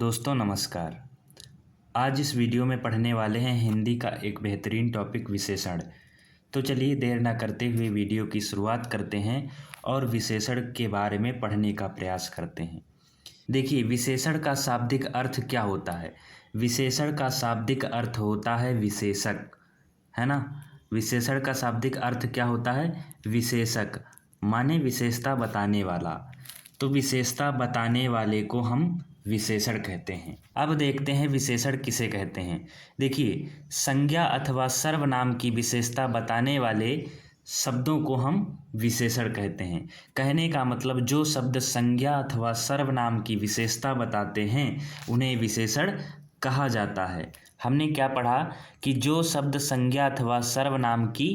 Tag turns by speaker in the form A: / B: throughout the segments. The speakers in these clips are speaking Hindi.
A: दोस्तों नमस्कार। आज इस वीडियो में पढ़ने वाले हैं हिंदी का एक बेहतरीन टॉपिक विशेषण। तो चलिए देर ना करते हुए वीडियो की शुरुआत करते हैं और विशेषण के बारे में पढ़ने का प्रयास करते हैं। देखिए, विशेषण का शाब्दिक अर्थ क्या होता है। विशेषण का शाब्दिक अर्थ होता है विशेषक, है ना। विशेषण का शाब्दिक अर्थ क्या होता है? विशेषक माने विशेषता बताने वाला। तो विशेषता बताने वाले को हम विशेषण कहते हैं। अब देखते हैं विशेषण किसे कहते हैं। देखिए, संज्ञा अथवा सर्वनाम की विशेषता बताने वाले शब्दों को हम विशेषण कहते हैं। कहने का मतलब जो शब्द संज्ञा अथवा सर्वनाम की विशेषता बताते हैं उन्हें विशेषण कहा जाता है। हमने क्या पढ़ा कि जो शब्द संज्ञा अथवा सर्वनाम की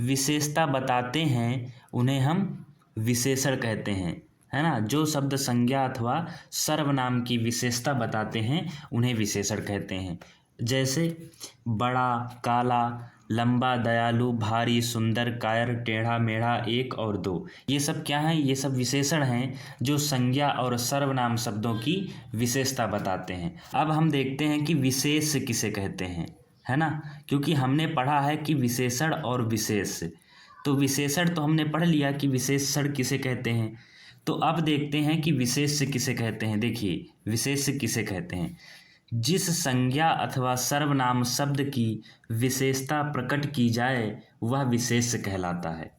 A: विशेषता बताते हैं उन्हें हम विशेषण कहते हैं, है ना। जो शब्द संज्ञा अथवा सर्वनाम की विशेषता बताते हैं उन्हें विशेषण कहते हैं। जैसे बड़ा, काला, लंबा, दयालु, भारी, सुंदर, कायर, टेढ़ा मेढ़ा, एक और दो, ये सब क्या हैं? ये सब विशेषण हैं जो संज्ञा और सर्वनाम शब्दों की विशेषता बताते हैं। अब हम देखते हैं कि विशेष किसे कहते हैं, है ना। क्योंकि हमने पढ़ा है कि विशेषण और विशेष, तो विशेषण तो हमने पढ़ लिया कि विशेषण किसे कहते हैं। तो अब देखते हैं कि विशेष किसे कहते हैं। देखिए, विशेष किसे कहते हैं? जिस संज्ञा अथवा सर्वनाम शब्द की विशेषता प्रकट की जाए वह विशेष कहलाता है।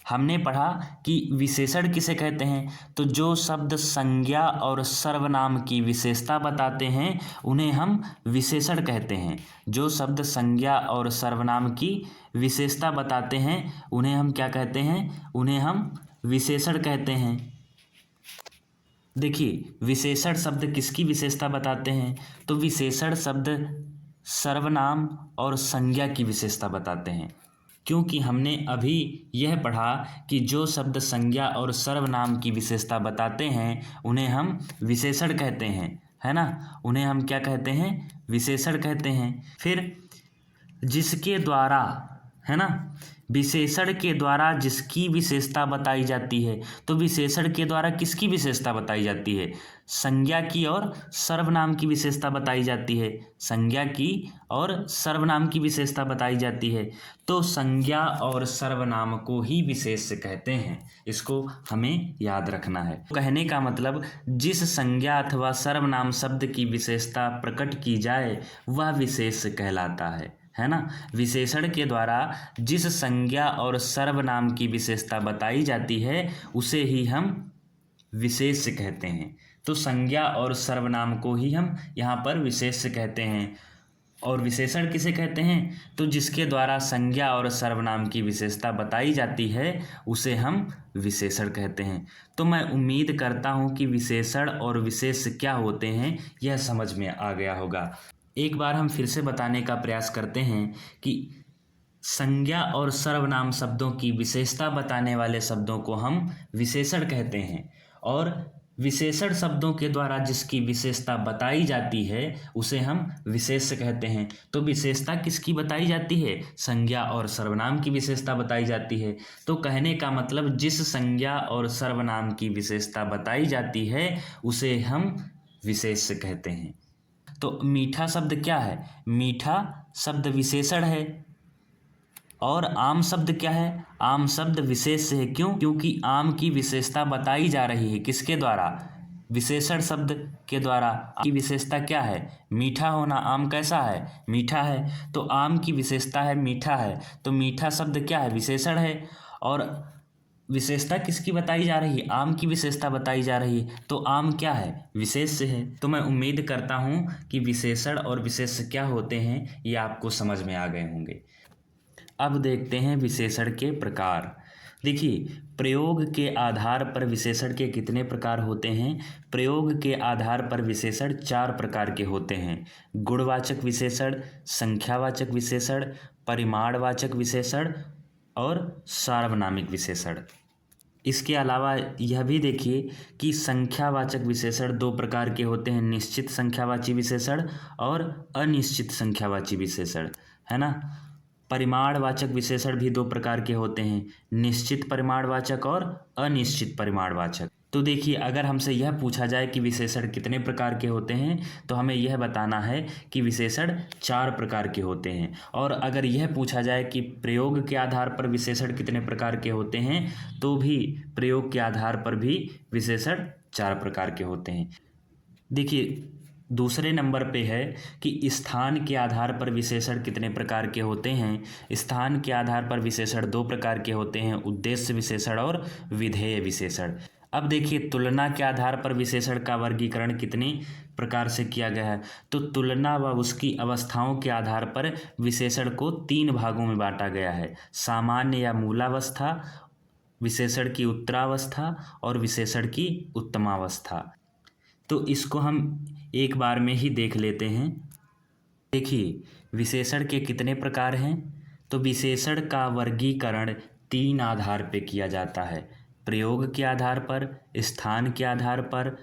A: हमने पढ़ा कि विशेषण किसे कहते हैं, तो जो शब्द संज्ञा और सर्वनाम की विशेषता बताते हैं उन्हें हम विशेषण कहते हैं। जो शब्द संज्ञा और सर्वनाम की विशेषता बताते हैं उन्हें हम क्या कहते हैं? उन्हें हम विशेषण कहते हैं। देखिए, विशेषण शब्द किसकी विशेषता बताते हैं? तो विशेषण शब्द सर्वनाम और संज्ञा की विशेषता बताते हैं। क्योंकि हमने अभी यह पढ़ा कि जो शब्द संज्ञा और सर्वनाम की विशेषता बताते हैं उन्हें हम विशेषण कहते हैं, है ना। उन्हें हम क्या कहते हैं? विशेषण कहते हैं। फिर जिसके द्वारा, है ना, विशेषण के द्वारा जिसकी विशेषता बताई जाती है, तो विशेषण के द्वारा किसकी विशेषता बताई जाती है? संज्ञा की और सर्वनाम की विशेषता बताई जाती है। संज्ञा की और सर्वनाम की विशेषता बताई जाती है। तो संज्ञा और सर्वनाम को ही विशेष कहते हैं। इसको हमें याद रखना है। कहने का मतलब जिस संज्ञा अथवा सर्वनाम शब्द की विशेषता प्रकट की जाए वह विशेष कहलाता है ना। विशेषण के द्वारा जिस संज्ञा और सर्वनाम की विशेषता बताई जाती है उसे ही हम विशेष कहते हैं। तो संज्ञा और सर्वनाम को ही हम यहाँ पर विशेष कहते हैं। और विशेषण किसे कहते हैं? तो जिसके द्वारा संज्ञा और सर्वनाम की विशेषता बताई जाती है उसे हम विशेषण कहते हैं। तो मैं उम्मीद करता हूँ कि विशेषण और विशेष क्या होते हैं यह समझ में आ गया होगा। एक बार हम फिर से बताने का प्रयास करते हैं कि संज्ञा और सर्वनाम शब्दों की विशेषता बताने वाले शब्दों को हम विशेषण कहते हैं और विशेषण शब्दों के द्वारा जिसकी विशेषता बताई जाती है उसे हम विशेष कहते हैं। तो विशेषता किसकी बताई जाती है? संज्ञा और सर्वनाम की विशेषता बताई जाती है। तो कहने का मतलब जिस संज्ञा और सर्वनाम की विशेषता बताई जाती है उसे हम विशेष कहते हैं। तो मीठा शब्द क्या है? मीठा शब्द विशेषण है। और आम शब्द क्या है? आम शब्द विशेष है। क्यों? क्योंकि आम की विशेषता बताई जा रही है किसके द्वारा? विशेषण शब्द के द्वारा। की विशेषता क्या है? मीठा होना। आम कैसा है? मीठा है। तो आम की विशेषता है मीठा है। तो मीठा शब्द क्या है? विशेषण है। और विशेषता किसकी बताई जा रही है? आम की विशेषता बताई जा रही है। तो आम क्या है? विशेष है। तो मैं उम्मीद करता हूँ कि विशेषण और विशेष क्या होते हैं ये आपको समझ में आ गए होंगे। अब देखते हैं विशेषण के प्रकार। देखिए, प्रयोग के आधार पर विशेषण के कितने प्रकार होते हैं? प्रयोग के आधार पर विशेषण 4 प्रकार के होते हैं। गुणवाचक विशेषण, संख्यावाचक विशेषण, परिमाणवाचक विशेषण और सार्वनामिक विशेषण। इसके अलावा यह भी देखिए कि संख्यावाचक विशेषण 2 प्रकार के होते हैं, निश्चित संख्यावाची विशेषण और अनिश्चित संख्यावाची विशेषण, है ना। परिमाणवाचक विशेषण भी 2 प्रकार के होते हैं, निश्चित परिमाणवाचक और अनिश्चित परिमाणवाचक। तो देखिए, अगर हमसे यह पूछा जाए कि विशेषण कितने प्रकार के होते हैं, तो हमें यह बताना है कि विशेषण 4 प्रकार के होते हैं। और अगर यह पूछा जाए कि प्रयोग के आधार पर विशेषण कितने प्रकार के होते हैं, तो भी प्रयोग के आधार पर भी विशेषण 4 प्रकार के होते हैं। देखिए, दूसरे नंबर पे है कि स्थान के आधार पर विशेषण कितने प्रकार के होते हैं। स्थान के आधार पर विशेषण 2 प्रकार के होते हैं, उद्देश्य विशेषण और विधेय विशेषण। अब देखिए, तुलना के आधार पर विशेषण का वर्गीकरण कितने प्रकार से किया गया है। तो तुलना व उसकी अवस्थाओं के आधार पर विशेषण को 3 भागों में बांटा गया है। सामान्य या मूलावस्था, विशेषण की उत्तरावस्था और विशेषण की उत्तमावस्था। तो इसको हम एक बार में ही देख लेते हैं। देखिए, विशेषण के कितने प्रकार हैं। तो विशेषण का वर्गीकरण 3 आधार पे किया जाता है, प्रयोग के आधार पर, स्थान के आधार पर,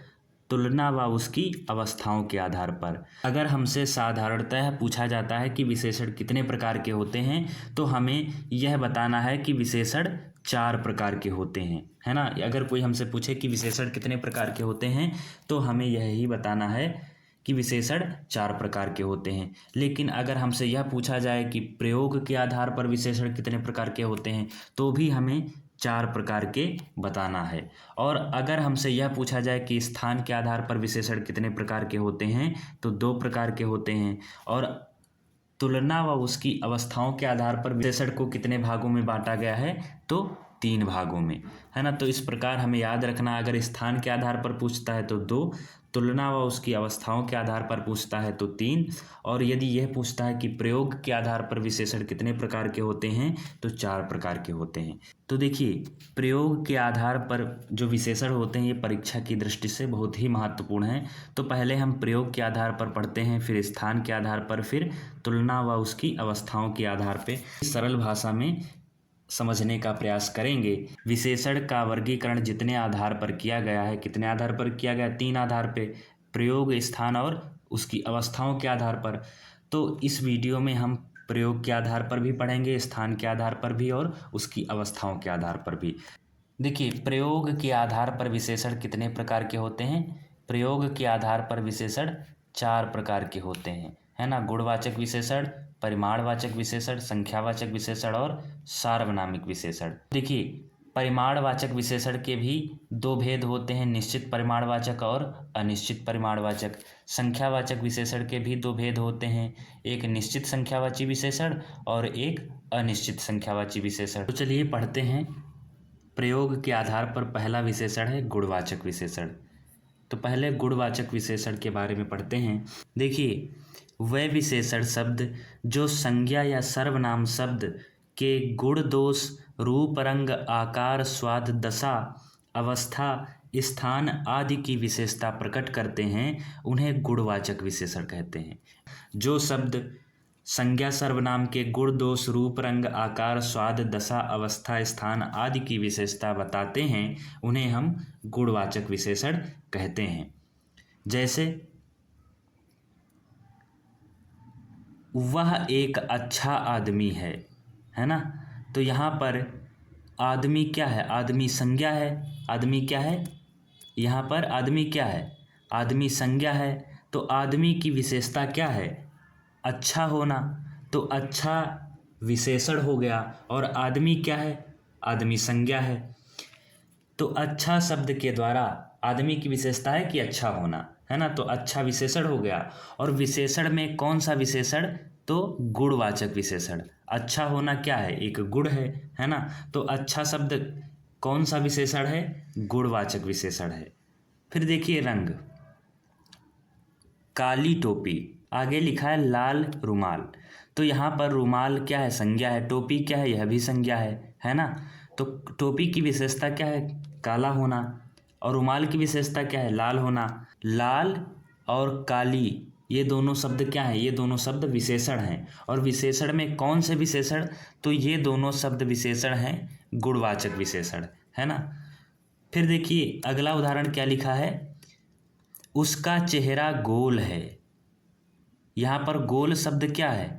A: तुलना व उसकी अवस्थाओं के आधार पर। अगर हमसे साधारणतः पूछा जाता है कि विशेषण कितने प्रकार के होते हैं, तो हमें यह बताना है कि विशेषण 4 प्रकार के होते हैं, है ना। अगर कोई हमसे पूछे कि विशेषण कितने प्रकार के होते हैं, तो हमें यही बताना है कि विशेषण 4 प्रकार के होते हैं। लेकिन अगर हमसे यह पूछा जाए कि प्रयोग के आधार पर विशेषण कितने प्रकार के होते हैं, तो भी हमें 4 प्रकार के बताना है। और अगर हमसे यह पूछा जाए कि स्थान के आधार पर विशेषण कितने प्रकार के होते हैं, तो 2 प्रकार के होते हैं। और तुलना व उसकी अवस्थाओं के आधार पर विशेषण को कितने भागों में बांटा गया है, तो 3 भागों में, है ना। तो इस प्रकार हमें याद रखना, अगर स्थान के आधार पर पूछता है तो 2, तुलना व उसकी अवस्थाओं के आधार पर पूछता है तो 3, और यदि यह पूछता है कि प्रयोग के आधार पर विशेषण कितने प्रकार के होते हैं, तो 4 प्रकार के होते हैं। तो देखिए, प्रयोग के आधार पर जो विशेषण होते हैं, ये परीक्षा की दृष्टि से बहुत ही महत्वपूर्ण है। तो पहले हम प्रयोग के आधार पर पढ़ते हैं, फिर स्थान के आधार पर, फिर तुलना व उसकी अवस्थाओं के आधार पर सरल भाषा में समझने का प्रयास करेंगे। विशेषण का वर्गीकरण जितने आधार पर किया गया है, कितने आधार पर किया गया, 3 आधार पे, प्रयोग, स्थान और उसकी अवस्थाओं के आधार पर। तो इस वीडियो में हम प्रयोग के आधार पर भी पढ़ेंगे, स्थान के आधार पर भी और उसकी अवस्थाओं के आधार पर भी। देखिए, प्रयोग के आधार पर विशेषण कितने प्रकार के होते हैं। प्रयोग के आधार पर विशेषण 4 प्रकार के होते हैं, है ना। गुणवाचक विशेषण, परिमाणवाचक विशेषण, संख्यावाचक विशेषण और सार्वनामिक विशेषण। देखिए, परिमाणवाचक विशेषण के भी 2 भेद होते हैं, निश्चित परिमाणवाचक और अनिश्चित परिमाणवाचक। संख्यावाचक विशेषण के भी 2 भेद होते हैं, एक निश्चित संख्यावाची विशेषण और एक अनिश्चित संख्यावाची विशेषण। तो चलिए पढ़ते हैं। प्रयोग के आधार पर पहला विशेषण है गुणवाचक विशेषण। तो पहले गुणवाचक विशेषण के बारे में पढ़ते हैं। देखिए, वह विशेषण शब्द जो संज्ञा या सर्वनाम शब्द के गुण, दोष, रूप, रंग, आकार, स्वाद, दशा, अवस्था, स्थान आदि की विशेषता प्रकट करते हैं, उन्हें गुणवाचक विशेषण कहते हैं। जो शब्द संज्ञा सर्वनाम के गुण, दोष, रूप, रंग, आकार, स्वाद, दशा, अवस्था, स्थान आदि की विशेषता बताते हैं, उन्हें हम गुणवाचक विशेषण कहते हैं। जैसे, वह एक अच्छा आदमी है ना। तो यहाँ पर आदमी क्या है, आदमी संज्ञा है। आदमी क्या है, यहाँ पर आदमी क्या है, आदमी संज्ञा है। तो आदमी की विशेषता क्या है, अच्छा होना। तो अच्छा विशेषण हो गया, और आदमी क्या है, आदमी संज्ञा है। तो अच्छा शब्द के द्वारा आदमी की विशेषता है कि अच्छा होना, है ना। तो अच्छा विशेषण हो गया। और विशेषण में कौन सा विशेषण, तो गुणवाचक विशेषण। अच्छा होना क्या है, एक गुण है ना। तो अच्छा शब्द कौन सा विशेषण है, गुणवाचक विशेषण है। फिर देखिए, रंग, काली टोपी, आगे लिखा है लाल रुमाल। तो यहाँ पर रुमाल क्या है, संज्ञा है। टोपी क्या है, यह भी संज्ञा है ना। तो टोपी की विशेषता क्या है, काला होना। और रुमाल की विशेषता क्या है, लाल होना। लाल और काली, ये दोनों शब्द क्या हैं, ये दोनों शब्द विशेषण हैं। और विशेषण में कौन से विशेषण, तो ये दोनों शब्द विशेषण हैं गुणवाचक विशेषण, है ना। फिर देखिए, अगला उदाहरण क्या लिखा है, उसका चेहरा गोल है। यहाँ पर गोल शब्द क्या है,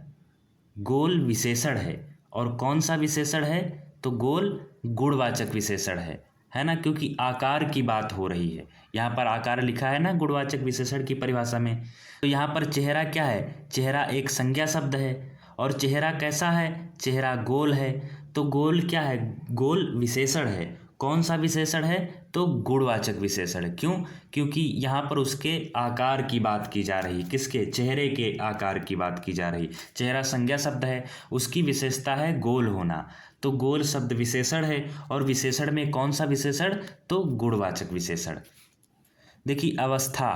A: गोल विशेषण है। और कौन सा विशेषण है, तो गोल गुणवाचक विशेषण है है ना, क्योंकि आकार की बात हो रही है। यहाँ पर आकार लिखा है ना गुणवाचक विशेषण की परिभाषा में। तो यहाँ पर चेहरा क्या है, चेहरा एक संज्ञा शब्द है। और चेहरा कैसा है, चेहरा गोल है। तो गोल क्या है, गोल विशेषण है। कौन सा विशेषण है, तो गुणवाचक विशेषण। क्यों, क्योंकि यहाँ पर उसके आकार की बात की जा रही, किसके, चेहरे के आकार की बात की जा रही। चेहरा संज्ञा शब्द है, उसकी विशेषता है गोल होना। तो गोल शब्द विशेषण है, और विशेषण में कौन सा विशेषण, तो गुणवाचक विशेषण। देखिए अवस्था,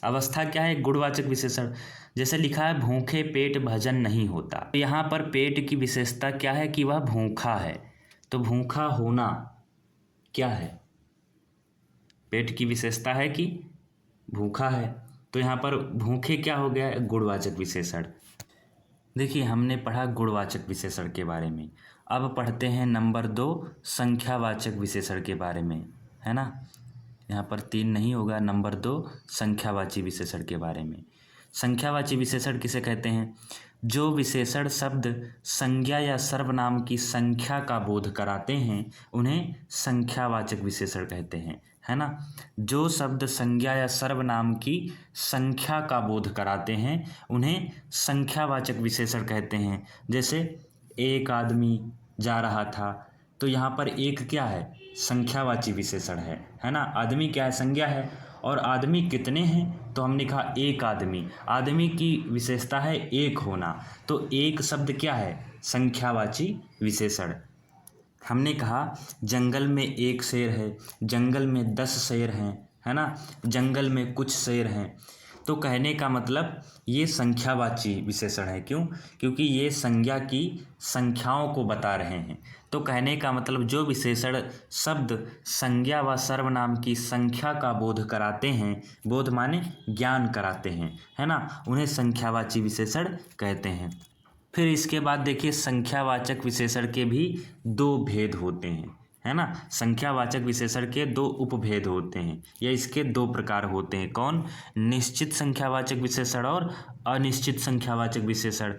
A: अवस्था क्या है, गुणवाचक विशेषण। जैसे लिखा है भूखे पेट भजन नहीं होता। तो यहाँ पर पेट की विशेषता क्या है कि वह भूखा है। तो भूखा होना क्या है, पेट की विशेषता है कि भूखा है। तो यहाँ पर भूखे क्या हो गया, गुणवाचक विशेषण। देखिए हमने पढ़ा गुणवाचक विशेषण के बारे में। अब पढ़ते हैं नंबर 2 संख्यावाचक विशेषण के बारे में, है ना। यहाँ पर 3 नहीं होगा, नंबर 2 संख्यावाची विशेषण के बारे में। संख्यावाची विशेषण किसे कहते हैं, जो विशेषण शब्द संज्ञा या सर्वनाम की संख्या का बोध कराते हैं उन्हें संख्यावाचक विशेषण कहते हैं, है ना। जो शब्द संज्ञा या सर्वनाम की संख्या का बोध कराते हैं उन्हें संख्यावाचक विशेषण कहते हैं। जैसे एक आदमी जा रहा था, तो यहाँ पर एक क्या है, संख्यावाची विशेषण है ना। आदमी क्या है, संज्ञा है। और आदमी कितने हैं, तो हमने कहा एक आदमी। आदमी की विशेषता है एक होना, तो एक शब्द क्या है, संख्यावाची विशेषण। हमने कहा जंगल में एक शेर है, जंगल में 10 शेर हैं, है ना, जंगल में कुछ शेर हैं। तो कहने का मतलब ये संख्यावाची विशेषण है। क्यों, क्योंकि ये संज्ञा की संख्याओं को बता रहे हैं। तो कहने का मतलब जो विशेषण शब्द संज्ञा व सर्वनाम की संख्या का बोध कराते हैं, बोध माने ज्ञान कराते हैं, है ना, उन्हें संख्यावाची विशेषण कहते हैं। फिर इसके बाद देखिए संख्यावाचक विशेषण के भी 2 भेद होते हैं, है ना। संख्यावाचक विशेषण के 2 उपभेद होते हैं, या इसके 2 प्रकार होते हैं। कौन, निश्चित संख्यावाचक विशेषण और अनिश्चित संख्यावाचक विशेषण।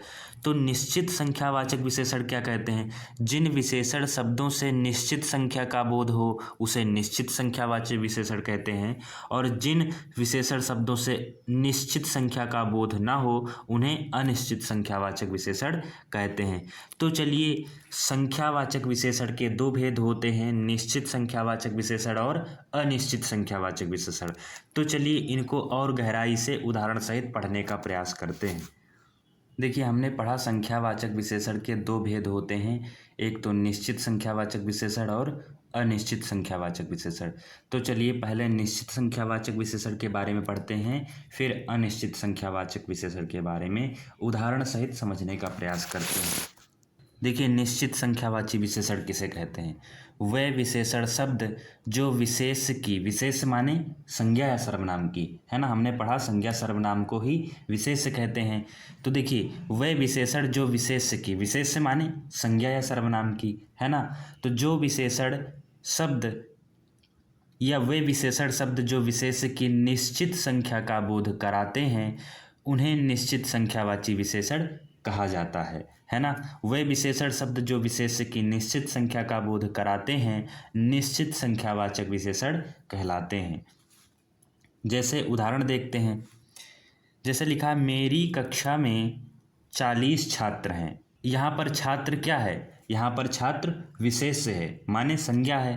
A: तो निश्चित संख्यावाचक विशेषण क्या कहते हैं, जिन विशेषण शब्दों से निश्चित संख्या का बोध हो उसे निश्चित संख्यावाचक विशेषण कहते हैं, और जिन विशेषण शब्दों से निश्चित संख्या का बोध ना हो उन्हें अनिश्चित संख्यावाचक विशेषण कहते हैं। तो चलिए संख्यावाचक विशेषण के 2 भेद होते हैं, निश्चित संख्यावाचक विशेषण और अनिश्चित संख्यावाचक विशेषण। तो चलिए इनको और गहराई से उदाहरण सहित पढ़ने का प्रयास करते हैं। देखिए हमने पढ़ा संख्यावाचक विशेषण के 2 भेद होते हैं, एक तो निश्चित संख्यावाचक विशेषण और अनिश्चित संख्यावाचक विशेषण। तो चलिए पहले निश्चित संख्यावाचक विशेषण के बारे में पढ़ते हैं, फिर अनिश्चित संख्यावाचक विशेषण के बारे में उदाहरण सहित समझने का प्रयास करते हैं। देखिए निश्चित संख्यावाची विशेषण किसे कहते हैं, वह विशेषण शब्द जो विशेष की, विशेष माने संज्ञा या सर्वनाम की, है ना, हमने पढ़ा संज्ञा सर्वनाम को ही विशेष कहते हैं। तो देखिए वह विशेषण जो विशेष की, विशेष माने संज्ञा या सर्वनाम की, है ना। तो जो विशेषण शब्द या वे विशेषण शब्द जो विशेष की निश्चित संख्या का बोध कराते हैं उन्हें निश्चित संख्यावाची विशेषण कहा जाता है ना। वे विशेषण शब्द जो विशेष की निश्चित संख्या का बोध कराते हैं निश्चित संख्यावाचक विशेषण कहलाते हैं। जैसे उदाहरण देखते हैं, जैसे लिखा है मेरी कक्षा में 40 छात्र हैं। यहाँ पर छात्र क्या है, यहाँ पर छात्र विशेष है माने संज्ञा है।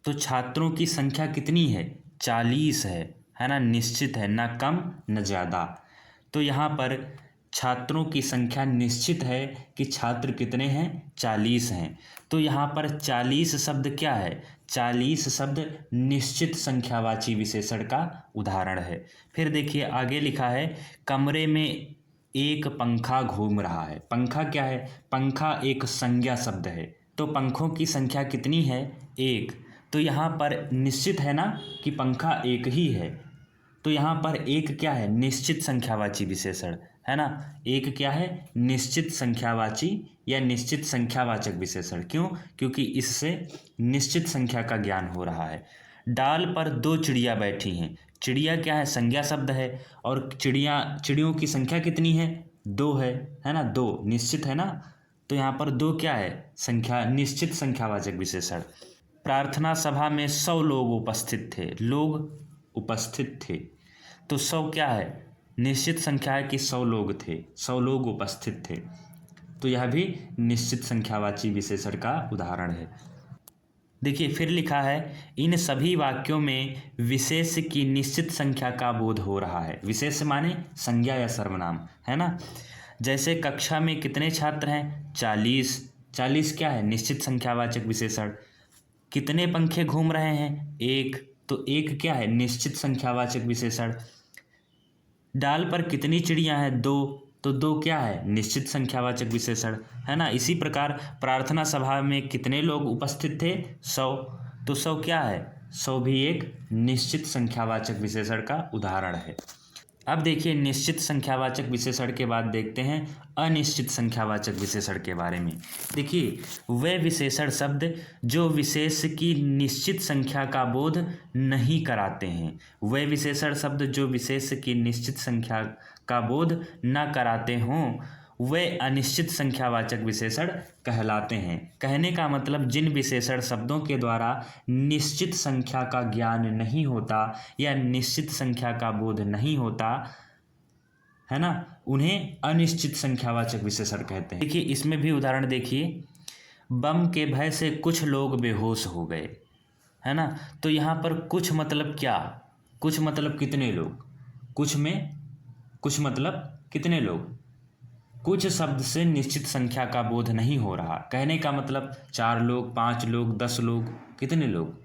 A: तो छात्रों की संख्या कितनी है, 40 है ना, निश्चित है, ना कम न ज़्यादा। तो यहाँ पर छात्रों की संख्या निश्चित है कि छात्र कितने हैं, 40 हैं। तो यहाँ पर 40 शब्द क्या है, 40 शब्द निश्चित संख्यावाची विशेषण का उदाहरण है। फिर देखिए आगे लिखा है कमरे में एक पंखा घूम रहा है। पंखा क्या है, पंखा एक संज्ञा शब्द है। तो पंखों की संख्या कितनी है, 1। तो यहाँ पर निश्चित है ना कि पंखा एक ही है। तो यहाँ पर एक क्या है, निश्चित संख्यावाची विशेषण, है ना। एक क्या है, निश्चित संख्यावाची या निश्चित संख्यावाचक विशेषण। क्यों, क्योंकि इससे निश्चित संख्या का ज्ञान हो रहा है। डाल पर 2 चिड़िया बैठी हैं। चिड़िया क्या है, संज्ञा शब्द है, और चिड़ियों की संख्या कितनी है, 2 है ना, 2 निश्चित है ना। तो यहाँ पर 2 क्या है, संख्या, निश्चित संख्यावाचक विशेषण। प्रार्थना सभा में 100 लोग उपस्थित थे। लोग उपस्थित थे, तो 100 क्या है, निश्चित संख्या है कि 100 लोग थे, 100 लोग उपस्थित थे, तो यह भी निश्चित संख्यावाची विशेषण का उदाहरण है। देखिए फिर लिखा है, इन सभी वाक्यों में विशेष की निश्चित संख्या का बोध हो रहा है। विशेष माने संज्ञा या सर्वनाम, है ना। जैसे कक्षा में कितने छात्र हैं, 40। 40 क्या है, निश्चित संख्यावाचक विशेषण। कितने पंखे घूम रहे हैं, 1, तो 1 क्या है, निश्चित संख्यावाचक विशेषण। डाल पर कितनी चिड़ियां हैं, 2, तो 2 क्या है, निश्चित संख्यावाचक विशेषण, है ना। इसी प्रकार प्रार्थना सभा में कितने लोग उपस्थित थे, 100, तो 100 क्या है, 100 भी एक निश्चित संख्यावाचक विशेषण का उदाहरण है। अब देखिए निश्चित संख्यावाचक विशेषण के बाद देखते हैं अनिश्चित संख्यावाचक विशेषण के बारे में। देखिए वे विशेषण शब्द जो विशेष की निश्चित संख्या का बोध नहीं कराते हैं। वे विशेषण शब्द जो विशेष की निश्चित संख्या का बोध न कराते हों वे अनिश्चित संख्यावाचक विशेषण कहलाते हैं। कहने का मतलब जिन विशेषण शब्दों के द्वारा निश्चित संख्या का ज्ञान नहीं होता या निश्चित संख्या का बोध नहीं होता, है ना, उन्हें अनिश्चित संख्यावाचक विशेषण कहते हैं। देखिए इसमें भी उदाहरण देखिए, बम के भय से कुछ लोग बेहोश हो गए, है ना। तो यहाँ पर कुछ मतलब क्या, कुछ मतलब कितने लोग, कुछ में कुछ मतलब कितने लोग, कुछ शब्द से निश्चित संख्या का बोध नहीं हो रहा। कहने का मतलब 4 लोग, 5 लोग, 10 लोग, कितने लोग।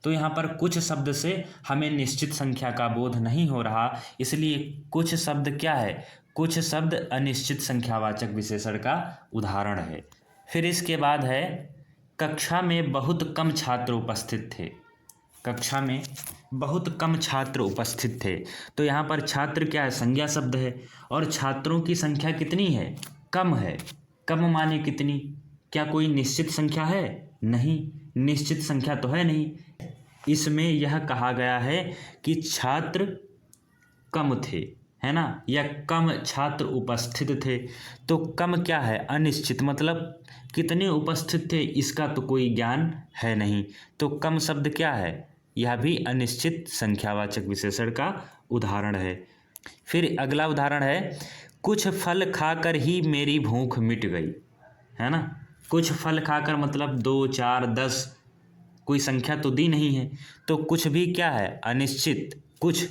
A: तो यहाँ पर कुछ शब्द से हमें निश्चित संख्या का बोध नहीं हो रहा, इसलिए कुछ शब्द क्या है, कुछ शब्द अनिश्चित संख्यावाचक विशेषण का उदाहरण है। फिर इसके बाद है कक्षा में बहुत कम छात्र उपस्थित थे। कक्षा में बहुत कम छात्र उपस्थित थे, तो यहाँ पर छात्र क्या है, संज्ञा शब्द है, और छात्रों की संख्या कितनी है, कम है। कम माने कितनी, क्या कोई निश्चित संख्या है, नहीं, निश्चित संख्या तो है नहीं। इसमें यह कहा गया है कि छात्र कम थे, है ना, या कम छात्र उपस्थित थे। तो कम क्या है, अनिश्चित, मतलब कितने उपस्थित थे इसका तो कोई ज्ञान है नहीं, तो कम शब्द क्या है, यह भी अनिश्चित संख्यावाचक विशेषण का उदाहरण है। फिर अगला उदाहरण है, कुछ फल खाकर ही मेरी भूख मिट गई, है ना। कुछ फल खाकर मतलब 2, 4, 10, कोई संख्या तो दी नहीं है, तो कुछ भी क्या है, अनिश्चित, कुछ,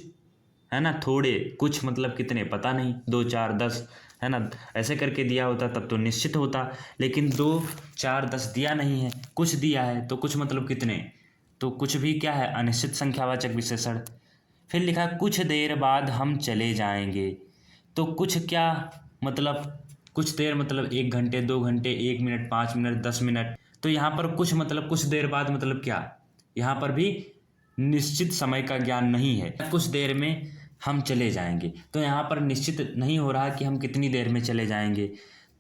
A: है ना, थोड़े, कुछ मतलब कितने पता नहीं, 2, 4, 10, है ना। ऐसे करके दिया होता तब तो निश्चित होता, लेकिन 2, 4, 10 दिया नहीं है, कुछ दिया है, तो कुछ मतलब कितने, तो कुछ भी क्या है, अनिश्चित संख्यावाचक विशेषण। फिर लिखा कुछ देर बाद हम चले जाएंगे, तो कुछ क्या मतलब, कुछ देर मतलब 1 घंटे, 2 घंटे, 1 मिनट, 5 मिनट, 10 मिनट। तो यहाँ पर कुछ मतलब कुछ देर बाद मतलब क्या, यहाँ पर भी निश्चित समय का ज्ञान नहीं है। कुछ देर में हम चले जाएंगे, तो यहाँ पर निश्चित नहीं हो रहा कि हम कितनी देर में चले जाएंगे,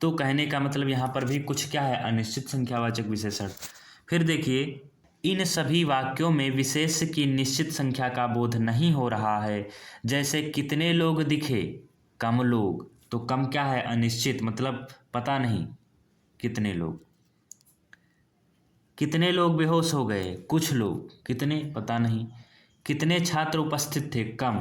A: तो कहने का मतलब यहाँ पर भी कुछ क्या है, अनिश्चित संख्यावाचक विशेषण। फिर देखिए इन सभी वाक्यों में विशेष की निश्चित संख्या का बोध नहीं हो रहा है। जैसे कितने लोग दिखे, कम लोग, तो कम क्या है, अनिश्चित, मतलब पता नहीं कितने लोग। कितने लोग बेहोश हो गए, कुछ लोग, कितने पता नहीं। कितने छात्र उपस्थित थे, कम,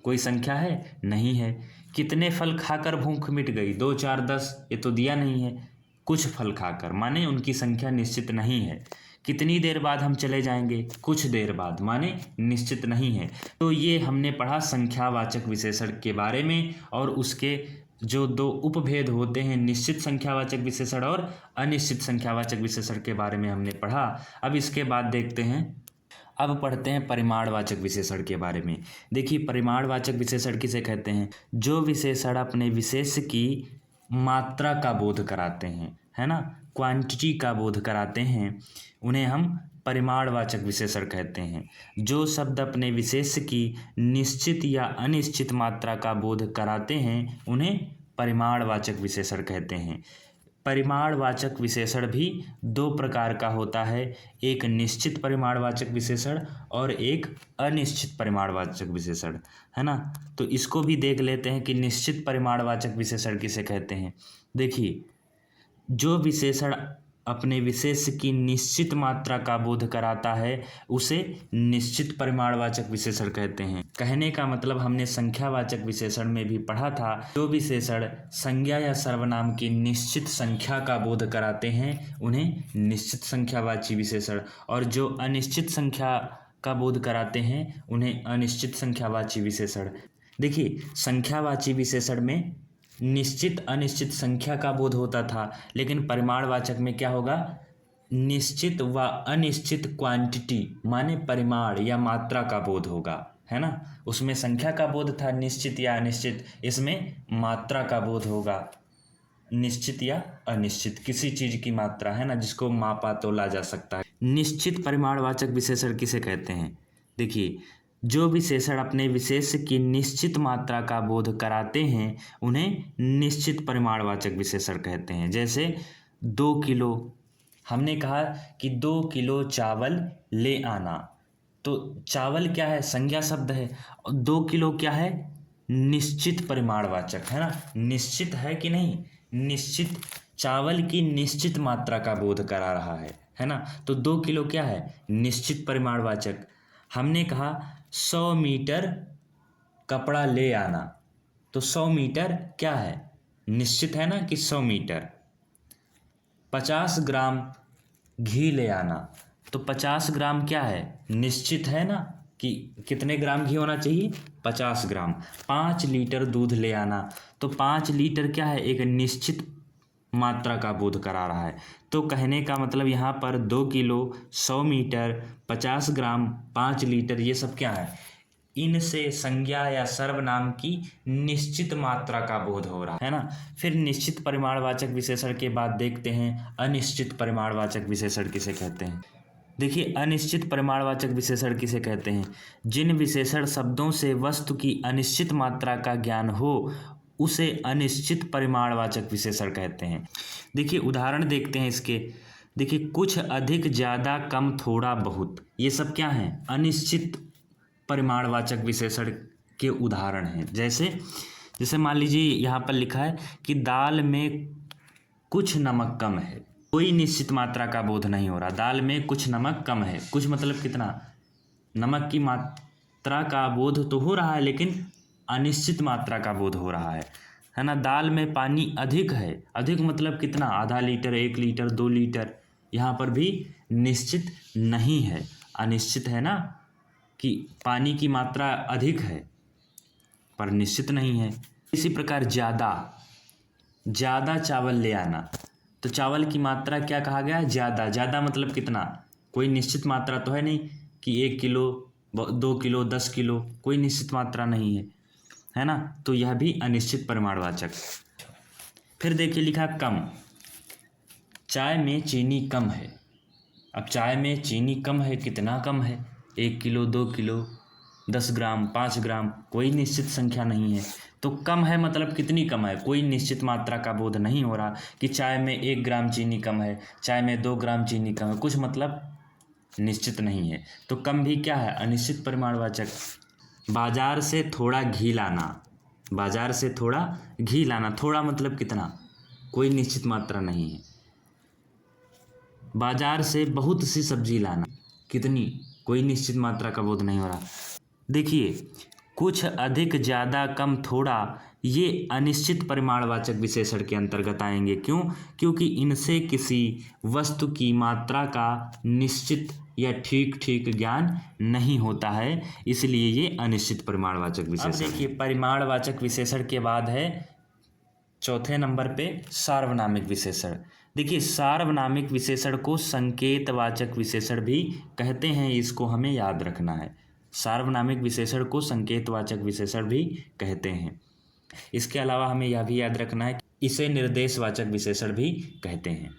A: कोई संख्या है नहीं है। कितने फल खाकर भूख मिट गई, 2, 4, 10, ये तो दिया नहीं है। कुछ फल खाकर माने उनकी संख्या निश्चित नहीं है। कितनी देर बाद हम चले जाएंगे, कुछ देर बाद माने निश्चित नहीं है। तो ये हमने पढ़ा संख्यावाचक विशेषण के बारे में, और उसके जो 2 उपभेद होते हैं, निश्चित संख्यावाचक विशेषण और अनिश्चित संख्यावाचक विशेषण के बारे में हमने पढ़ा। अब इसके बाद देखते हैं, अब पढ़ते हैं परिमाणवाचक विशेषण के बारे में। देखिए परिमाणवाचक विशेषण किसे कहते हैं, जो विशेषण अपने विशेष की मात्रा का बोध कराते हैं, है ना, क्वांटिटी का बोध कराते हैं, उन्हें हम परिमाणवाचक विशेषण कहते हैं। जो शब्द अपने विशेष की निश्चित या अनिश्चित मात्रा का बोध कराते हैं उन्हें परिमाणवाचक विशेषण कहते हैं। परिमाणवाचक विशेषण भी 2 प्रकार का होता है, एक निश्चित परिमाणवाचक विशेषण और एक अनिश्चित परिमाणवाचक विशेषण, है ना। तो इसको भी देख लेते हैं कि निश्चित परिमाणवाचक विशेषण किसे कहते हैं। देखिए जो विशेषण अपने विशेष की निश्चित मात्रा का बोध कराता है उसे निश्चित परिमाणवाचक विशेषण कहते हैं। कहने का मतलब हमने संख्यावाचक विशेषण में भी पढ़ा था, जो विशेषण संज्ञा या सर्वनाम की निश्चित संख्या का बोध कराते हैं उन्हें निश्चित संख्यावाची विशेषण, और जो अनिश्चित संख्या का बोध कराते हैं उन्हें अनिश्चित संख्यावाची विशेषण। देखिए, संख्यावाची विशेषण में निश्चित अनिश्चित संख्या का बोध होता था, लेकिन परिमाणवाचक में क्या होगा, निश्चित व अनिश्चित क्वांटिटी माने परिमाण या मात्रा का बोध होगा, है ना। उसमें संख्या का बोध था निश्चित या अनिश्चित, इसमें मात्रा का बोध होगा, निश्चित या अनिश्चित किसी चीज की मात्रा, है ना, जिसको मापा तोला जा सकता है। निश्चित परिमाणवाचक विशेषण किसे कहते हैं? देखिए, जो विशेषण अपने विशेष की निश्चित मात्रा का बोध कराते हैं उन्हें निश्चित परिमाणवाचक विशेषण कहते हैं। जैसे 2 किलो, हमने कहा कि 2 किलो चावल ले आना, तो चावल क्या है, संज्ञा शब्द है, और 2 किलो क्या है, निश्चित परिमाणवाचक, है ना। निश्चित है कि नहीं, निश्चित, चावल की निश्चित मात्रा का बोध करा रहा है ना। तो 2 किलो क्या है, निश्चित परिमाणवाचक। हमने कहा 100 मीटर कपड़ा ले आना, तो 100 मीटर क्या है, निश्चित है ना कि 100 मीटर। 50 ग्राम घी ले आना, तो 50 ग्राम क्या है, निश्चित है ना कि कितने ग्राम घी होना चाहिए, 50 ग्राम। 5 लीटर दूध ले आना, तो 5 लीटर क्या है, एक निश्चित मात्रा का बोध करा रहा है। तो कहने का मतलब यहाँ पर 2 किलो, 100 मीटर, 50 ग्राम, 5 लीटर, ये सब क्या है, इनसे संज्ञा या सर्वनाम की निश्चित मात्रा का बोध हो रहा है ना। फिर निश्चित परिमाणवाचक विशेषण के बाद देखते हैं अनिश्चित परिमाणवाचक विशेषण किसे कहते हैं। देखिए, अनिश्चित परिमाणवाचक विशेषण किसे कहते हैं, जिन विशेषण शब्दों से वस्तु की अनिश्चित मात्रा का ज्ञान हो उसे अनिश्चित परिमाणवाचक विशेषण कहते हैं। देखिए, उदाहरण देखते हैं इसके। देखिए, कुछ, अधिक, ज़्यादा, कम, थोड़ा, बहुत, ये सब क्या हैं, अनिश्चित परिमाणवाचक विशेषण के उदाहरण हैं। जैसे मान लीजिए यहाँ पर लिखा है कि दाल में कुछ नमक कम है, कोई निश्चित मात्रा का बोध नहीं हो रहा। दाल में कुछ नमक कम है, कुछ मतलब कितना, नमक की मात्रा का बोध तो हो रहा है लेकिन अनिश्चित मात्रा का बोध हो रहा है ना। दाल में पानी अधिक है, अधिक मतलब कितना, आधा लीटर, 1 लीटर, 2 लीटर, यहाँ पर भी निश्चित नहीं है, अनिश्चित है ना कि पानी की मात्रा अधिक है पर निश्चित नहीं है। इसी प्रकार ज़्यादा चावल ले आना, तो चावल की मात्रा क्या कहा गया, ज़्यादा। ज़्यादा मतलब कितना, कोई निश्चित मात्रा तो है नहीं कि 1 किलो, 2 किलो, 10 किलो, कोई निश्चित मात्रा नहीं है ना। तो यह भी अनिश्चित परिमाणवाचक। फिर देखिए लिखा कम, चाय में चीनी कम है। अब चाय में चीनी कम है, कितना कम है, 1 किलो, 2 किलो, 10 ग्राम, 5 ग्राम, कोई निश्चित संख्या नहीं है। तो कम है मतलब कितनी कम है, कोई निश्चित मात्रा का बोध नहीं हो रहा कि चाय में 1 ग्राम चीनी कम है, चाय में 2 ग्राम चीनी कम है, कुछ मतलब निश्चित नहीं है। तो कम भी क्या है, अनिश्चित परिमाणवाचक। बाजार से थोड़ा घी लाना, बाजार से थोड़ा घी लाना, थोड़ा मतलब कितना, कोई निश्चित मात्रा नहीं है। बाजार से बहुत सी सब्जी लाना, कितनी, कोई निश्चित मात्रा का बोध नहीं हो रहा। देखिए, कुछ, अधिक, ज़्यादा, कम, थोड़ा, ये अनिश्चित परिमाणवाचक विशेषण के अंतर्गत आएंगे। क्यों? क्योंकि इनसे किसी वस्तु की मात्रा का निश्चित या ठीक ठीक ज्ञान नहीं होता है, इसलिए ये अनिश्चित परिमाणवाचक विशेषण। अब देखिए, परिमाणवाचक विशेषण के बाद है चौथे नंबर पे सार्वनामिक विशेषण। देखिए, सार्वनामिक विशेषण को संकेतवाचक विशेषण भी कहते हैं, इसको हमें याद रखना है। सार्वनामिक विशेषण को संकेतवाचक विशेषण भी कहते हैं। इसके अलावा हमें यह भी याद रखना है कि इसे निर्देशवाचक विशेषण भी कहते हैं।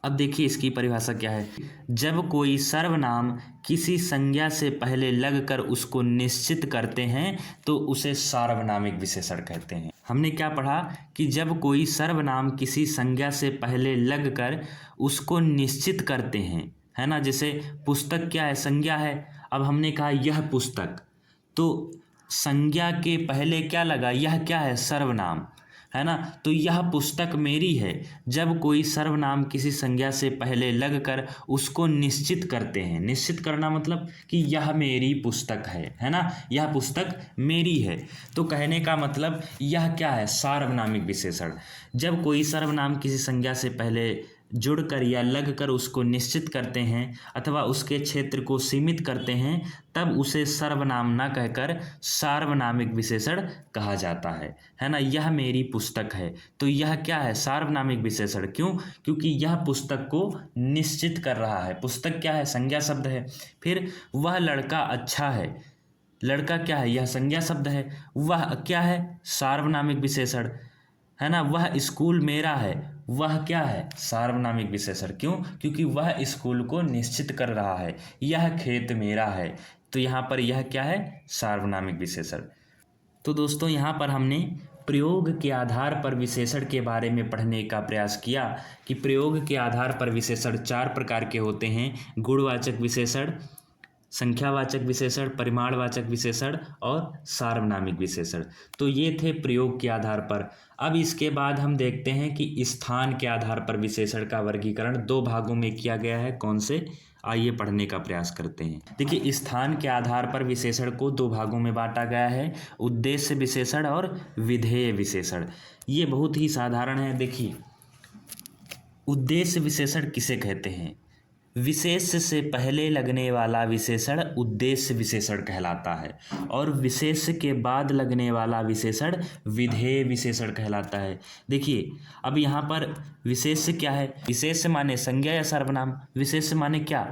A: अब देखिए इसकी परिभाषा क्या है। जब कोई सर्वनाम किसी संज्ञा से पहले लगकर उसको निश्चित करते हैं तो उसे सार्वनामिक विशेषण कहते हैं। हमने क्या पढ़ा कि जब कोई सर्वनाम किसी संज्ञा से पहले लगकर उसको निश्चित करते हैं, है ना। जैसे पुस्तक क्या है, संज्ञा है। अब हमने कहा यह पुस्तक, तो संज्ञा के पहले क्या लगा, यह क्या है, सर्वनाम, है ना। तो यह पुस्तक मेरी है, जब कोई सर्वनाम किसी संज्ञा से पहले लगकर उसको निश्चित करते हैं। निश्चित करना मतलब कि यह मेरी पुस्तक है ना, यह पुस्तक मेरी है। तो कहने का मतलब यह क्या है, सार्वनामिक विशेषण। जब कोई सर्वनाम किसी संज्ञा से पहले जुड़कर या लगकर उसको निश्चित करते हैं अथवा उसके क्षेत्र को सीमित करते हैं, तब उसे सर्वनाम न कहकर सार्वनामिक विशेषण कहा जाता है ना। यह मेरी पुस्तक है, तो यह क्या है, सार्वनामिक विशेषण। क्यों? क्योंकि यह पुस्तक को निश्चित कर रहा है। पुस्तक क्या है, संज्ञा शब्द है। फिर वह लड़का अच्छा है, लड़का क्या है, यह संज्ञा शब्द है। वह क्या है, सार्वनामिक विशेषण, है ना। वह स्कूल मेरा है, वह क्या है, सार्वनामिक विशेषण। क्यों? क्योंकि वह स्कूल को निश्चित कर रहा है। यह खेत मेरा है, तो यहाँ पर यह क्या है, सार्वनामिक विशेषण। तो दोस्तों यहाँ पर हमने प्रयोग के आधार पर विशेषण के बारे में पढ़ने का प्रयास किया कि प्रयोग के आधार पर विशेषण 4 प्रकार के होते हैं: गुणवाचक विशेषण, संख्यावाचक विशेषण, परिमाणवाचक विशेषण और सार्वनामिक विशेषण। तो ये थे प्रयोग के आधार पर। अब इसके बाद हम देखते हैं कि स्थान के आधार पर विशेषण का वर्गीकरण 2 भागों में किया गया है। कौन से? आइए पढ़ने का प्रयास करते हैं। देखिए, स्थान के आधार पर विशेषण को 2 भागों में बांटा गया है: उद्देश्य विशेषण और विधेय विशेषण। ये बहुत ही साधारण है। देखिए, उद्देश्य विशेषण किसे कहते हैं? विशेष से पहले लगने वाला विशेषण उद्देश्य विशेषण कहलाता है, और विशेष के बाद लगने वाला विशेषण विधेय विशेषण कहलाता है। देखिए, अब यहाँ पर विशेष क्या है? विशेष माने संज्ञा या सर्वनाम। विशेष माने क्या?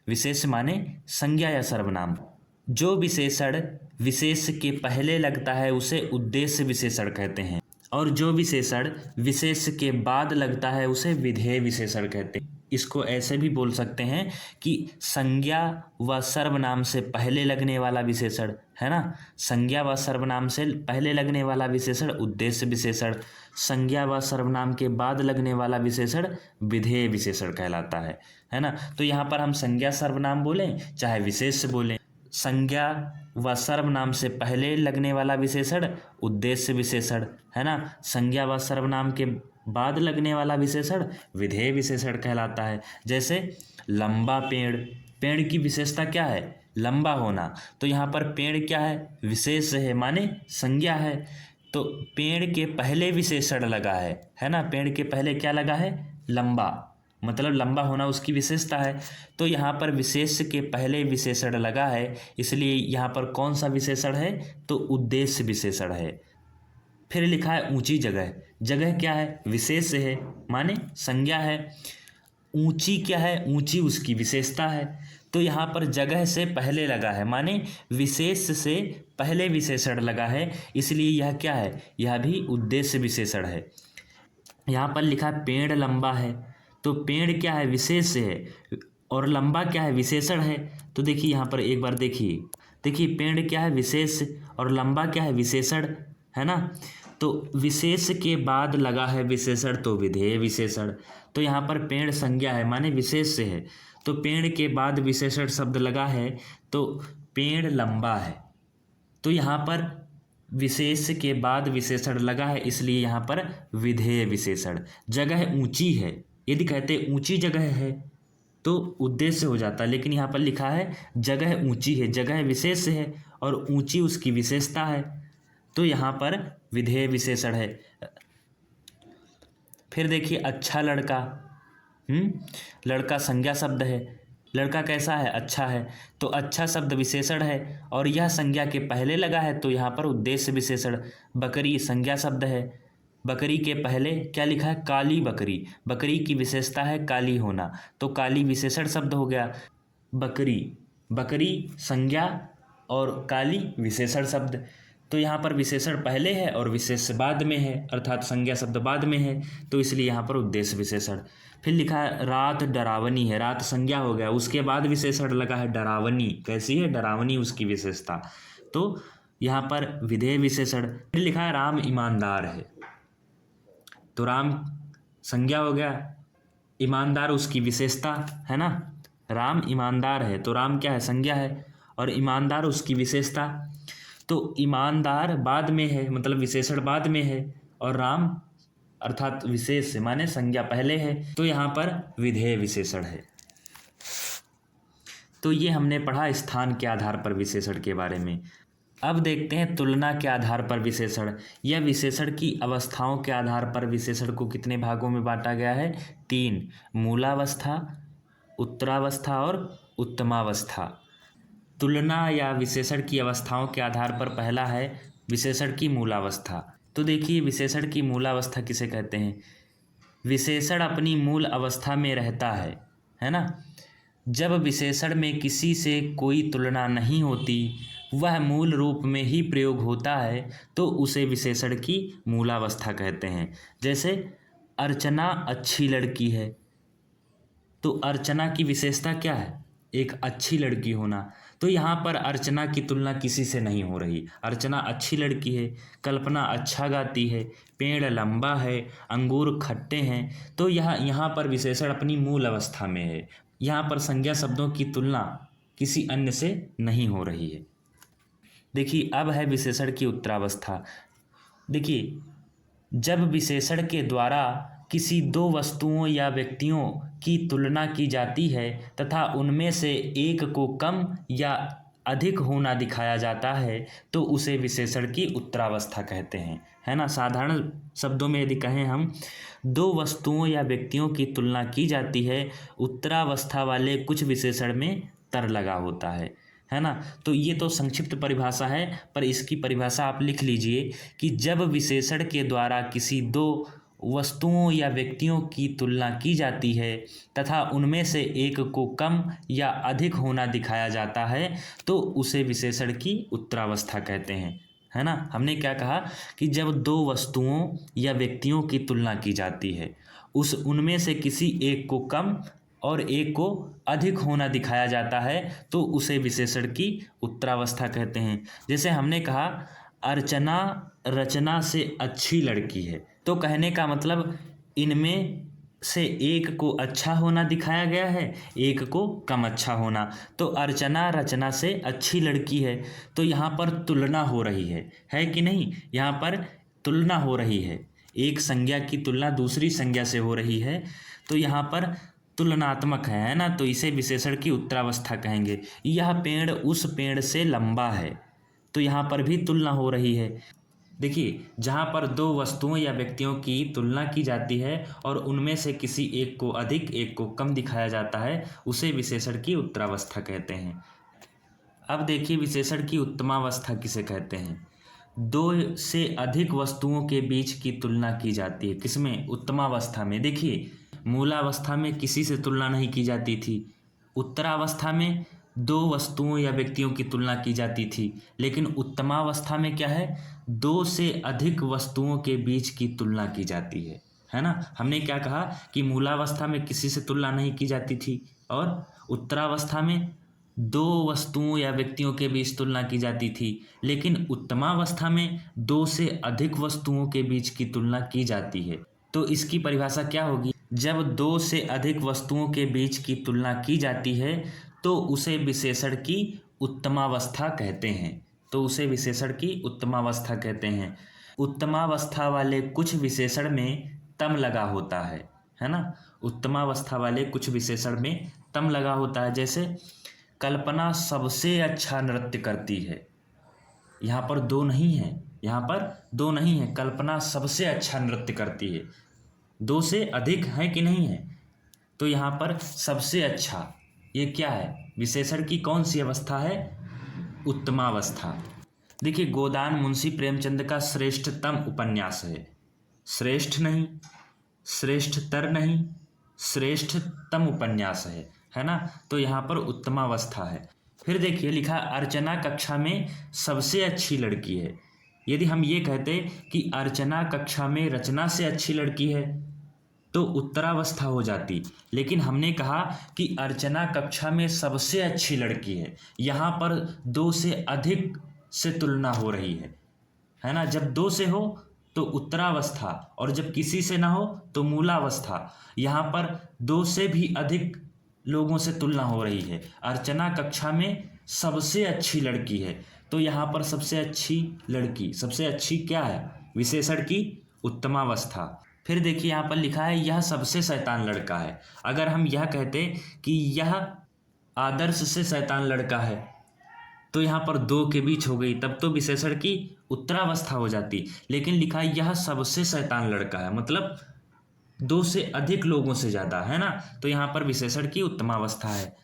A: विशेष माने संज्ञा या सर्वनाम। जो विशेषण विशेष के पहले लगता है उसे उद्देश्य विशेषण कहते हैं, और जो विशेषण विशेष के बाद लगता है उसे विधेय विशेषण कहते हैं। इसको ऐसे भी बोल सकते हैं कि संज्ञा व सर्वनाम से पहले लगने वाला विशेषण, है ना। संज्ञा व सर्वनाम से पहले लगने वाला विशेषण उद्देश्य विशेषण, संज्ञा व सर्वनाम के बाद लगने वाला विशेषण विधेय विशेषण कहलाता है ना। तो यहाँ पर हम संज्ञा सर्वनाम बोलें चाहे विशेष बोलें, संज्ञा व सर्वनाम से पहले लगने वाला विशेषण उद्देश्य विशेषण, है ना। संज्ञा व सर्वनाम के बाद लगने वाला विशेषण विधेय विशेषण कहलाता है। जैसे लंबा पेड़, पेड़ की विशेषता क्या है? लंबा होना। तो यहाँ पर पेड़ क्या है? विशेष है, माने संज्ञा है। तो पेड़ के पहले विशेषण लगा है ना। पेड़ के पहले क्या लगा है? लंबा, मतलब लंबा होना उसकी विशेषता है। तो यहाँ पर विशेष के पहले विशेषण लगा है, इसलिए यहाँ पर कौन सा विशेषण है? तो उद्देश्य विशेषण है। फिर लिखा है ऊंची जगह। जगह क्या है? विशेष है, माने संज्ञा है। ऊंची क्या है? ऊंची उसकी विशेषता है। तो यहाँ पर जगह से पहले लगा है, माने विशेष से पहले विशेषण लगा है, इसलिए यह क्या है? यह भी उद्देश्य विशेषण है। यहाँ पर लिखा है पेड़ लंबा है। तो पेड़ क्या है? विशेष है, और लंबा क्या है? विशेषण है। तो देखिए यहाँ पर एक बार देखिए पेड़ क्या है? विशेष, और लंबा क्या है? विशेषण, है ना। तो विशेष के बाद लगा है विशेषण, तो विधेय विशेषण। तो यहाँ पर पेड़ संज्ञा है, माने विशेष से है, तो पेड़ के बाद विशेषण शब्द लगा है, तो पेड़ लंबा है। तो यहाँ पर विशेष के बाद विशेषण लगा है, इसलिए यहाँ पर विधेय विशेषण। जगह ऊंची है, यदि कहते ऊंची जगह है तो उद्देश्य हो जाता, लेकिन यहाँ पर लिखा है जगह ऊंची है, जगह विशेष है और ऊंची उसकी विशेषता है, तो यहाँ पर विधेय विशेषण है। फिर देखिए अच्छा लड़का, लड़का संज्ञा शब्द है। लड़का कैसा है? अच्छा है। तो अच्छा शब्द विशेषण है, और यह संज्ञा के पहले लगा है, तो यहाँ पर उद्देश्य विशेषण। बकरी संज्ञा शब्द है। बकरी के पहले क्या लिखा है? काली बकरी। बकरी की विशेषता है काली होना, तो काली विशेषण शब्द हो गया। बकरी, बकरी संज्ञा और काली विशेषण शब्द। तो यहाँ पर विशेषण पहले है और विशेष बाद में है, अर्थात संज्ञा शब्द बाद में है, तो इसलिए यहाँ पर उद्देश्य विशेषण। फिर लिखा है रात डरावनी है। रात संज्ञा हो गया, उसके बाद विशेषण लगा है डरावनी। कैसी है? डरावनी उसकी विशेषता, तो यहाँ पर विधेय विशेषण। फिर लिखा है राम ईमानदार है। तो राम संज्ञा हो गया, ईमानदार उसकी विशेषता, है ना। राम ईमानदार है, तो राम क्या है? संज्ञा है, और ईमानदार उसकी विशेषता। तो ईमानदार बाद में है, मतलब विशेषण बाद में है, और राम अर्थात विशेष माने संज्ञा पहले है, तो यहाँ पर विधेय विशेषण है। तो ये हमने पढ़ा स्थान के आधार पर विशेषण के बारे में। अब देखते हैं तुलना के आधार पर विशेषण। यह विशेषण की अवस्थाओं के आधार पर विशेषण को कितने भागों में बांटा गया है? 3, मूलावस्था, उत्तरावस्था और उत्तमावस्था। तुलना या विशेषण की अवस्थाओं के आधार पर पहला है विशेषण की मूलावस्था। तो देखिए विशेषण की मूलावस्था किसे कहते हैं? विशेषण अपनी मूल अवस्था में रहता है ना। जब विशेषण में किसी से कोई तुलना नहीं होती, वह मूल रूप में ही प्रयोग होता है, तो उसे विशेषण की मूलावस्था कहते हैं। जैसे अर्चना अच्छी लड़की है, तो अर्चना की विशेषता क्या है? एक अच्छी लड़की होना। तो यहाँ पर अर्चना की तुलना किसी से नहीं हो रही। अर्चना अच्छी लड़की है, कल्पना अच्छा गाती है, पेड़ लंबा है, अंगूर खट्टे हैं। तो यहाँ पर विशेषण अपनी मूल अवस्था में है। यहाँ पर संज्ञा शब्दों की तुलना किसी अन्य से नहीं हो रही है। देखिए अब है विशेषण की उत्तरावस्था। देखिए जब विशेषण के द्वारा किसी दो वस्तुओं या व्यक्तियों की तुलना की जाती है तथा उनमें से एक को कम या अधिक होना दिखाया जाता है, तो उसे विशेषण की उत्तरावस्था कहते हैं, है ना। साधारण शब्दों में यदि कहें हम, दो वस्तुओं या व्यक्तियों की तुलना की जाती है, उत्तरावस्था वाले कुछ विशेषण में तर लगा होता है ना। तो ये तो संक्षिप्त परिभाषा है, पर इसकी परिभाषा आप लिख लीजिए कि जब विशेषण के द्वारा किसी दो वस्तुओं या व्यक्तियों की तुलना की जाती है तथा उनमें से एक को कम या अधिक होना दिखाया जाता है, तो उसे विशेषण की उत्तरावस्था कहते हैं, है ना। हमने क्या कहा कि जब दो वस्तुओं या व्यक्तियों की तुलना की जाती है, उनमें से किसी एक को कम और एक को अधिक होना दिखाया जाता है, तो उसे विशेषण की उत्तरावस्था कहते हैं। जैसे हमने कहा अर्चना रचना से अच्छी लड़की है, तो कहने का मतलब इनमें से एक को अच्छा होना दिखाया गया है, एक को कम अच्छा होना। तो अर्चना रचना से अच्छी लड़की है, तो यहाँ पर तुलना हो रही है कि नहीं? यहाँ पर तुलना हो रही है, एक संज्ञा की तुलना दूसरी संज्ञा से हो रही है, तो यहाँ पर तुलनात्मक है ना। तो इसे विशेषण की उत्तरावस्था कहेंगे। यह पेड़ उस पेड़ से लंबा है, तो यहाँ पर भी तुलना हो रही है। देखिए जहाँ पर दो वस्तुओं या व्यक्तियों की तुलना की जाती है और उनमें से किसी एक को अधिक एक को कम दिखाया जाता है, उसे विशेषण की उत्तरावस्था कहते हैं। अब देखिए विशेषण की उत्तमावस्था किसे कहते हैं? दो से अधिक वस्तुओं के बीच की तुलना की जाती है, किसमें? उत्तमावस्था में। देखिए मूलावस्था में किसी से तुलना नहीं की जाती थी, उत्तरावस्था में दो वस्तुओं या व्यक्तियों की तुलना की जाती थी, लेकिन उत्तमावस्था में क्या है? दो से अधिक वस्तुओं के बीच की तुलना की जाती है ना। हमने क्या कहा कि मूलावस्था में किसी से तुलना नहीं की जाती थी और उत्तरावस्था में दो वस्तुओं या व्यक्तियों के बीच तुलना की जाती थी, लेकिन उत्तमावस्था में दो से अधिक वस्तुओं के बीच की तुलना की जाती है। तो इसकी परिभाषा क्या होगी? जब दो से अधिक वस्तुओं के बीच की तुलना की जाती है, तो उसे विशेषण की उत्तमावस्था कहते हैं। तो उसे विशेषण की उत्तमावस्था कहते हैं। उत्तमावस्था वाले कुछ विशेषण में तम लगा होता है ना। उत्तमावस्था वाले कुछ विशेषण में तम लगा होता है। जैसे कल्पना सबसे अच्छा नृत्य करती है, यहाँ पर दो नहीं है, यहाँ पर दो नहीं है, कल्पना सबसे अच्छा नृत्य करती है। दो से अधिक है कि नहीं है? तो यहाँ पर सबसे अच्छा, ये क्या है? विशेषण की कौन सी अवस्था है? उत्तमावस्था। देखिए गोदान मुंशी प्रेमचंद का श्रेष्ठतम उपन्यास है। श्रेष्ठ नहीं, श्रेष्ठतर नहीं, श्रेष्ठतम उपन्यास है ना। तो यहाँ पर उत्तमावस्था है। फिर देखिए लिखा अर्चना कक्षा में सबसे अच्छी लड़की है। यदि हम ये कहते कि अर्चना कक्षा में रचना से अच्छी लड़की है, तो उत्तरावस्था हो जाती, लेकिन हमने कहा कि अर्चना कक्षा में सबसे अच्छी लड़की है। यहाँ पर दो से अधिक से तुलना हो रही है ना। जब दो से हो तो उत्तरावस्था, और जब किसी से ना हो तो मूलावस्था। यहाँ पर दो से भी अधिक लोगों से तुलना हो रही है। अर्चना कक्षा में सबसे अच्छी लड़की है, तो यहाँ पर सबसे अच्छी लड़की, सबसे अच्छी क्या है? विशेषण की उत्तमावस्था। फिर देखिए यहाँ पर लिखा है यह सबसे शैतान लड़का है। अगर हम यह कहते कि यह आदर्श से शैतान लड़का है तो यहाँ पर दो के बीच हो गई, तब तो विशेषण की उत्तरावस्था हो जाती। लेकिन लिखा है यह सबसे शैतान लड़का है, मतलब दो से अधिक लोगों से ज़्यादा, है ना, तो यहाँ पर विशेषण की उत्तमावस्था है।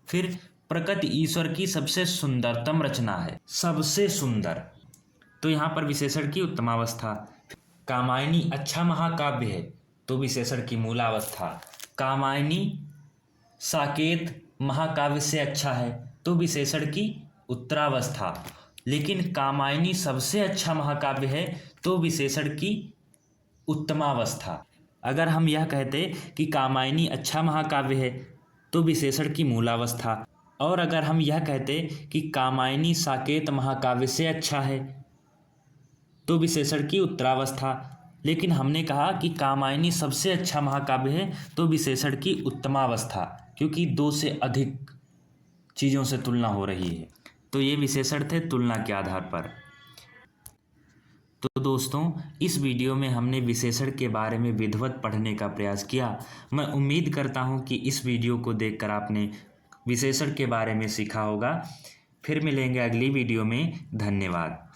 A: फिर प्रकृति ईश्वर की सबसे सुंदरतम रचना है, सबसे सुंदर, तो यहाँ पर विशेषण की उत्तमावस्था। कामायनी अच्छा महाकाव्य है, तो विशेषण की मूलावस्था। कामायनी साकेत महाकाव्य से अच्छा है, तो विशेषण की उत्तरावस्था। लेकिन कामायनी सबसे अच्छा महाकाव्य है, तो विशेषण की उत्तमावस्था। अगर हम यह कहते कि कामायनी अच्छा महाकाव्य है तो विशेषण की मूलावस्था, और अगर हम यह कहते कि कामायनी साकेत महाकाव्य से अच्छा है तो विशेषण की उत्तरावस्था। लेकिन हमने कहा कि कामायनी सबसे अच्छा महाकाव्य है तो विशेषण की उत्तमावस्था, क्योंकि दो से अधिक चीज़ों से तुलना हो रही है। तो ये विशेषण थे तुलना के आधार पर। तो दोस्तों, इस वीडियो में हमने विशेषण के बारे में विधिवत पढ़ने का प्रयास किया। मैं उम्मीद करता हूँ कि इस वीडियो को देखकर आपने विशेषण के बारे में सीखा होगा। फिर मिलेंगे अगली वीडियो में। धन्यवाद।